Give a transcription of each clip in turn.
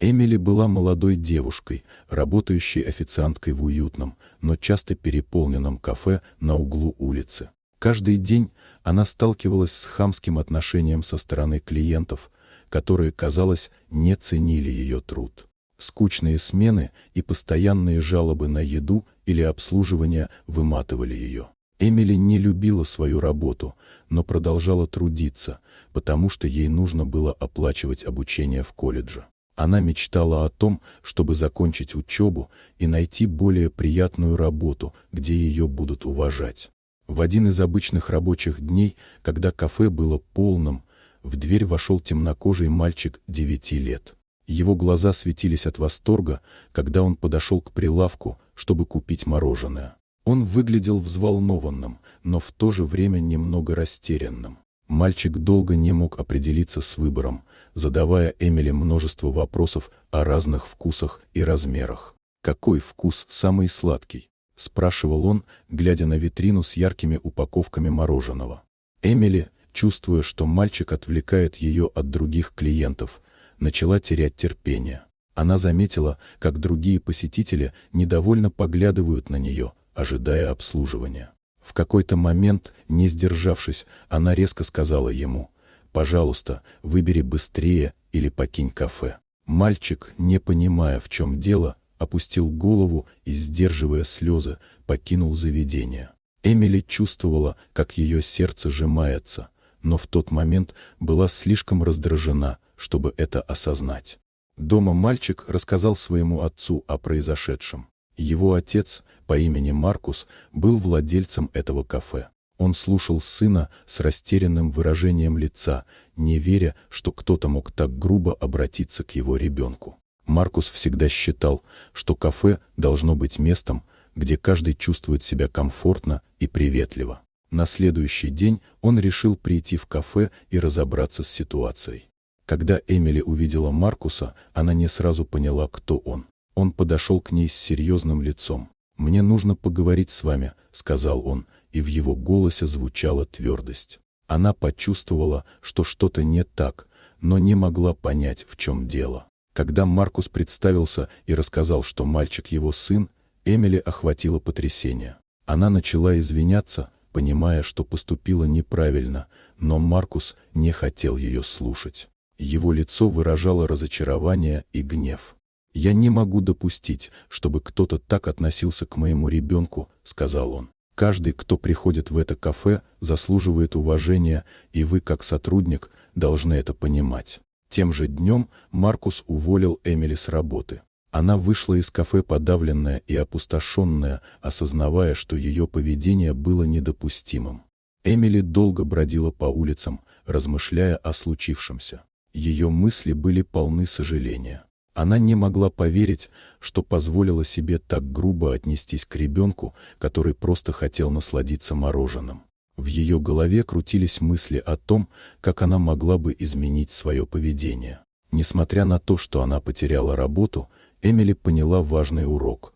Эмили была молодой девушкой, работающей официанткой в уютном, но часто переполненном кафе на углу улицы. Каждый день она сталкивалась с хамским отношением со стороны клиентов, которые, казалось, не ценили ее труд. Скучные смены и постоянные жалобы на еду или обслуживание выматывали ее. Эмили не любила свою работу, но продолжала трудиться, потому что ей нужно было оплачивать обучение в колледже. Она мечтала о том, чтобы закончить учебу и найти более приятную работу, где ее будут уважать. В один из обычных рабочих дней, когда кафе было полным, в дверь вошел темнокожий мальчик 9 лет. Его глаза светились от восторга, когда он подошел к прилавку, чтобы купить мороженое. Он выглядел взволнованным, но в то же время немного растерянным. Мальчик долго не мог определиться с выбором, задавая Эмили множество вопросов о разных вкусах и размерах. «Какой вкус самый сладкий?» — спрашивал он, глядя на витрину с яркими упаковками мороженого. Эмили, чувствуя, что мальчик отвлекает ее от других клиентов, начала терять терпение. Она заметила, как другие посетители недовольно поглядывают на нее, ожидая обслуживания. В какой-то момент, не сдержавшись, она резко сказала ему: «Пожалуйста, выбери быстрее или покинь кафе». Мальчик, не понимая, в чем дело, опустил голову и, сдерживая слезы, покинул заведение. Эмили чувствовала, как ее сердце сжимается, но в тот момент была слишком раздражена, чтобы это осознать. Дома мальчик рассказал своему отцу о произошедшем. Его отец, по имени Маркус, был владельцем этого кафе. Он слушал сына с растерянным выражением лица, не веря, что кто-то мог так грубо обратиться к его ребенку. Маркус всегда считал, что кафе должно быть местом, где каждый чувствует себя комфортно и приветливо. На следующий день он решил прийти в кафе и разобраться с ситуацией. Когда Эмили увидела Маркуса, она не сразу поняла, кто он. Он подошел к ней с серьезным лицом. «Мне нужно поговорить с вами», — сказал он, и в его голосе звучала твердость. Она почувствовала, что что-то не так, но не могла понять, в чем дело. Когда Маркус представился и рассказал, что мальчик его сын, Эмили охватило потрясение. Она начала извиняться, понимая, что поступила неправильно, но Маркус не хотел ее слушать. Его лицо выражало разочарование и гнев. «Я не могу допустить, чтобы кто-то так относился к моему ребенку», — сказал он. «Каждый, кто приходит в это кафе, заслуживает уважения, и вы, как сотрудник, должны это понимать». Тем же днем Маркус уволил Эмили с работы. Она вышла из кафе подавленная и опустошенная, осознавая, что ее поведение было недопустимым. Эмили долго бродила по улицам, размышляя о случившемся. Ее мысли были полны сожаления. Она не могла поверить, что позволила себе так грубо отнестись к ребенку, который просто хотел насладиться мороженым. В ее голове крутились мысли о том, как она могла бы изменить свое поведение. Несмотря на то, что она потеряла работу, Эмили поняла важный урок.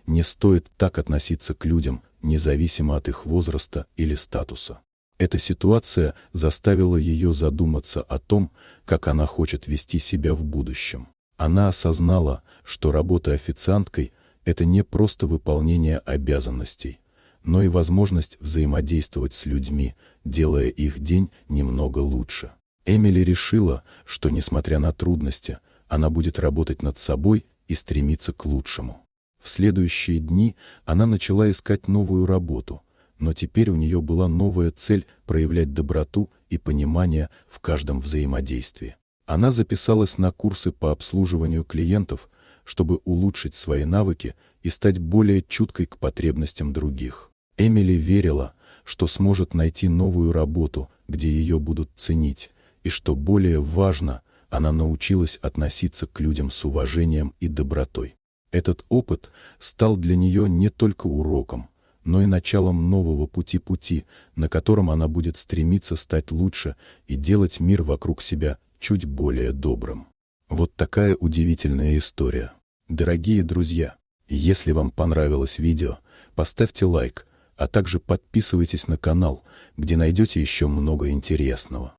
Не стоит так относиться к людям, независимо от их возраста или статуса. Эта ситуация заставила ее задуматься о том, как она хочет вести себя в будущем. Она осознала, что работа официанткой – это не просто выполнение обязанностей, но и возможность взаимодействовать с людьми, делая их день немного лучше. Эмили решила, что, несмотря на трудности, она будет работать над собой и стремиться к лучшему. В следующие дни она начала искать новую работу, но теперь у нее была новая цель – проявлять доброту и понимание в каждом взаимодействии. Она записалась на курсы по обслуживанию клиентов, чтобы улучшить свои навыки и стать более чуткой к потребностям других. Эмили верила, что сможет найти новую работу, где ее будут ценить, и что более важно, она научилась относиться к людям с уважением и добротой. Этот опыт стал для нее не только уроком, но и началом нового пути, на котором она будет стремиться стать лучше и делать мир вокруг себя чуть более добрым. Вот такая удивительная история. Дорогие друзья, если вам понравилось видео, поставьте лайк, а также подписывайтесь на канал, где найдете еще много интересного.